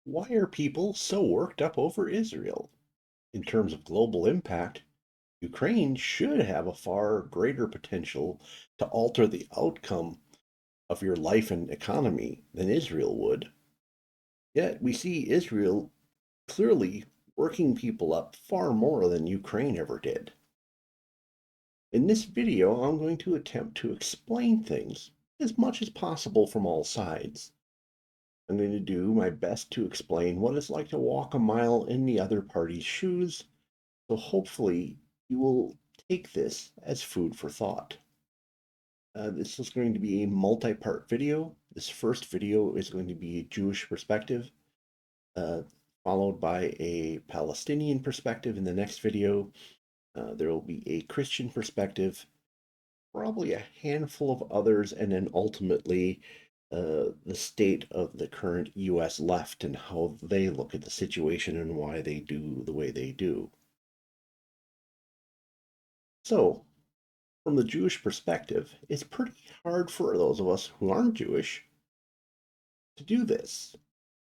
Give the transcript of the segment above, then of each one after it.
Why are people so worked up over Israel? In terms of global impact, Ukraine should have a far greater potential to alter the outcome of your life and economy than Israel would. Yet we see Israel clearly working people up far more than Ukraine ever did. In this video, I'm going to attempt to explain things as much as possible from all sides. I'm going to do my best to explain what it's like to walk a mile in the other party's shoes. So hopefully you will take this as food for thought. This is going to be a multi-part video. This first video is going to be a Jewish perspective, uh, followed by a Palestinian perspective in the next video. There will be a Christian perspective, probably a handful of others, and then ultimately the state of the current US left and how they look at the situation and why they do the way they do. So, from the Jewish perspective, it's pretty hard for those of us who aren't Jewish to do this.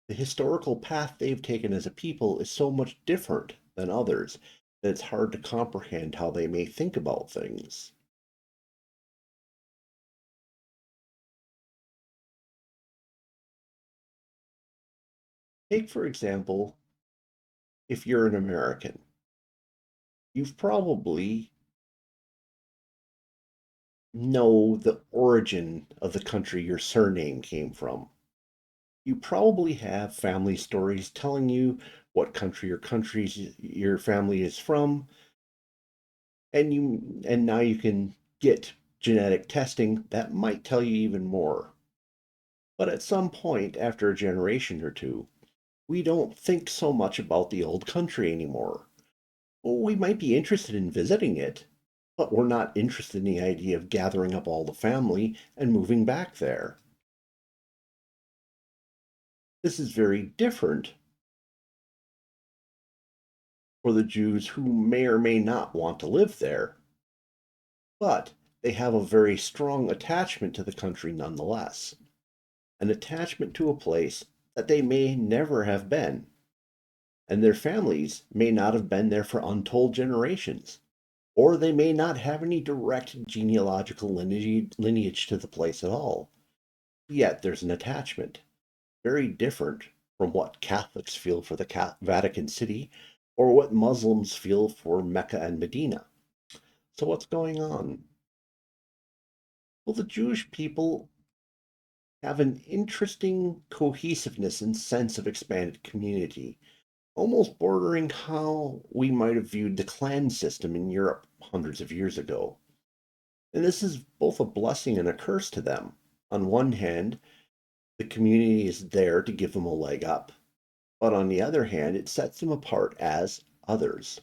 The historical path they've taken as a people is so much different than others that it's hard to comprehend how they may think about things. Take, for example, if you're an American, you've probably know the origin of the country your surname came from. You probably have family stories telling you what country your family is from, and now you can get genetic testing that might tell you even more. But at some point after a generation or two, we don't think so much about the old country anymore. Well, we might be interested in visiting it, but we're not interested in the idea of gathering up all the family and moving back there. This is very different for the Jews who may or may not want to live there, but they have a very strong attachment to the country nonetheless, an attachment to a place that they may never have been, and their families may not have been there for untold generations, or they may not have any direct genealogical lineage to the place at all. Yet there's an attachment, very different from what Catholics feel for the Vatican City or what Muslims feel for Mecca and Medina. So, what's going on? Well, the Jewish people have an interesting cohesiveness and sense of expanded community, almost bordering how we might have viewed the clan system in Europe hundreds of years ago. And this is both a blessing and a curse to them. On one hand, the community is there to give them a leg up, but on the other hand, it sets them apart as others.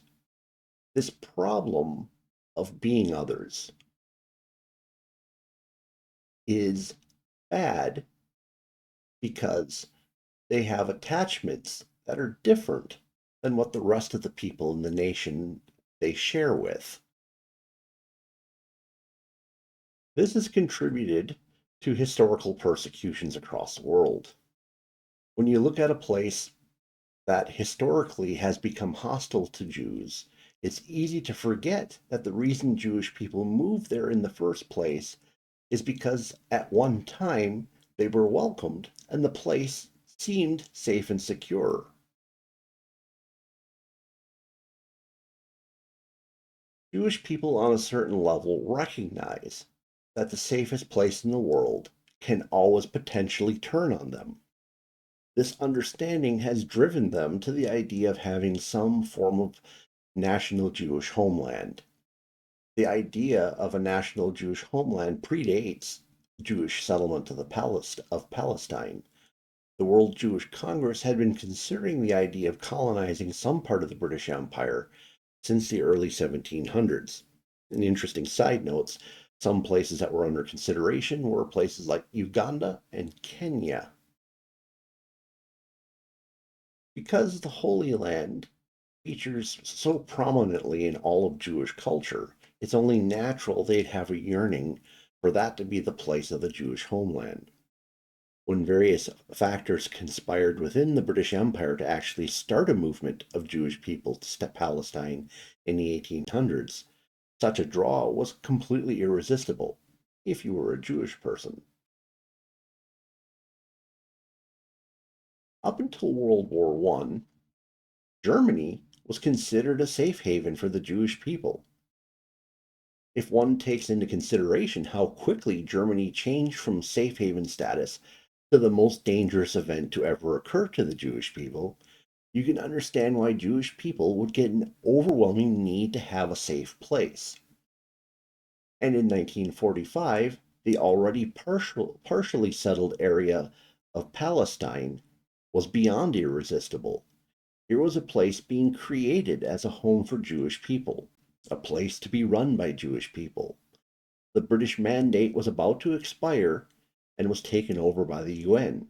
This problem of being others is bad because they have attachments that are different than what the rest of the people in the nation they share with. This has contributed to historical persecutions across the world. When you look at a place that historically has become hostile to Jews, it's easy to forget that the reason Jewish people moved there in the first place is because at one time they were welcomed and the place seemed safe and secure. Jewish people on a certain level recognize that the safest place in the world can always potentially turn on them. This understanding has driven them to the idea of having some form of national Jewish homeland. The idea of a national Jewish homeland predates Jewish settlement of Palestine. The World Jewish Congress had been considering the idea of colonizing some part of the British Empire since the early 1700s. And interesting side notes, some places that were under consideration were places like Uganda and Kenya. Because the Holy Land features so prominently in all of Jewish culture, it's only natural they'd have a yearning for that to be the place of the Jewish homeland. when various factors conspired within the British Empire to actually start a movement of Jewish people to Palestine in the 1800s. Such a draw was completely irresistible if you were a Jewish person. Up until World War I, Germany was considered a safe haven for the Jewish people. If one takes into consideration how quickly Germany changed from safe haven status to the most dangerous event to ever occur to the Jewish people, you can understand why Jewish people would get an overwhelming need to have a safe place. And in 1945, the already partially settled area of Palestine was beyond irresistible. Here was a place being created as a home for Jewish people, a place to be run by Jewish people. The British Mandate was about to expire and was taken over by the UN.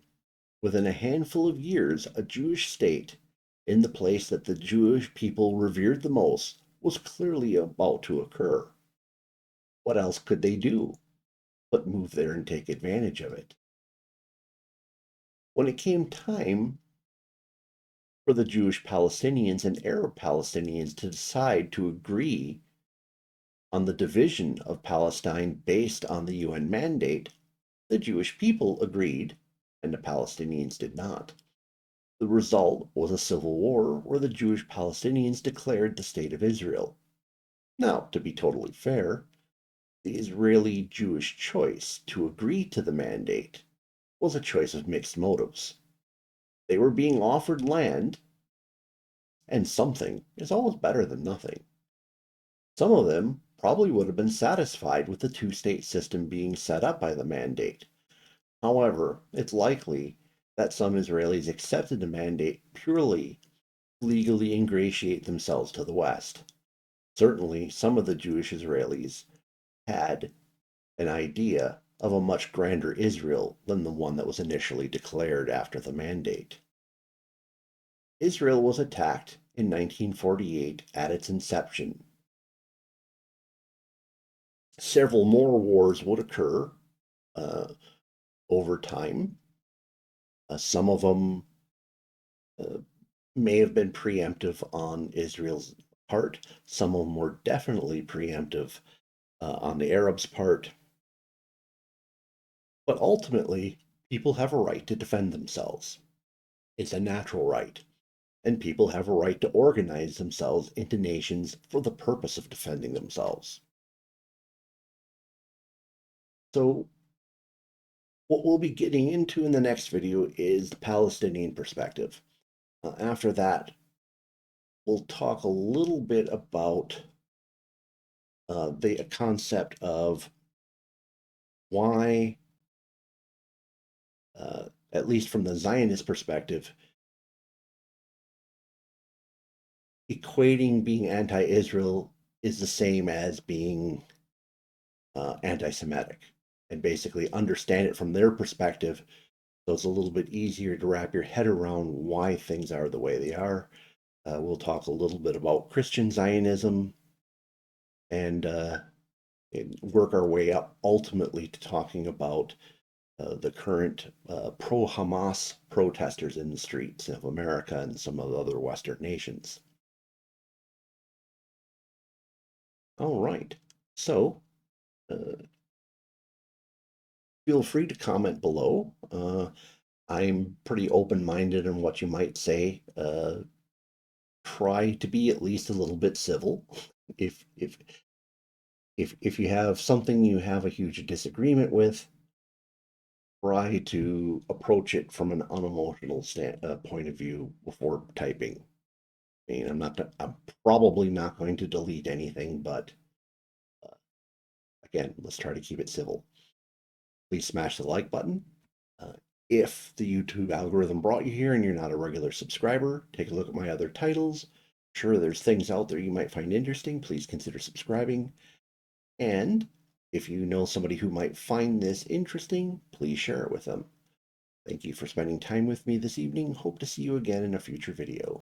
Within a handful of years, a Jewish state, in the place that the Jewish people revered the most, was clearly about to occur. What else could they do but move there and take advantage of it? When it came time for the Jewish Palestinians and Arab Palestinians to decide to agree on the division of Palestine based on the UN mandate, the Jewish people agreed and the Palestinians did not. The result was a civil war where the Jewish Palestinians declared the State of Israel. Now, to be totally fair, the Israeli Jewish choice to agree to the mandate was a choice of mixed motives. They were being offered land, and something is always better than nothing. Some of them probably would have been satisfied with the two-state system being set up by the mandate. However, it's likely that some Israelis accepted the mandate purely legally ingratiate themselves to the West. Certainly, some of the Jewish Israelis had an idea of a much grander Israel than the one that was initially declared after the mandate. Israel was attacked in 1948 at its inception. Several more wars would occur over time. Some of them uh, may have been preemptive on Israel's part. Some of them were definitely preemptive on the Arabs' part. But ultimately, people have a right to defend themselves. It's a natural right. And people have a right to organize themselves into nations for the purpose of defending themselves. So, what we'll be getting into in the next video is the Palestinian perspective. After that, we'll talk a little bit about the concept of why, at least from the Zionist perspective, equating being anti-Israel is the same as being anti-Semitic, and basically understand it from their perspective, so it's a little bit easier to wrap your head around why things are the way they are. We'll talk a little bit about Christian Zionism and work our way up ultimately to talking about the current pro-Hamas protesters in the streets of America and some of the other Western nations. All right, so feel free to comment below. I'm pretty open-minded in what you might say. Try to be at least a little bit civil. If if if you have something you have a huge disagreement with, try to approach it from an unemotional point of view before typing. I mean, I'm probably not going to delete anything, but again, let's try to keep it civil. Please smash the like button. Uh, if the YouTube algorithm brought you here and you're not a regular subscriber, take a look at my other titles. Sure, there's things out there you might find interesting. Please consider subscribing. And if you know somebody who might find this interesting, please share it with them. Thank you for spending time with me this evening. Hope to see you again in a future video.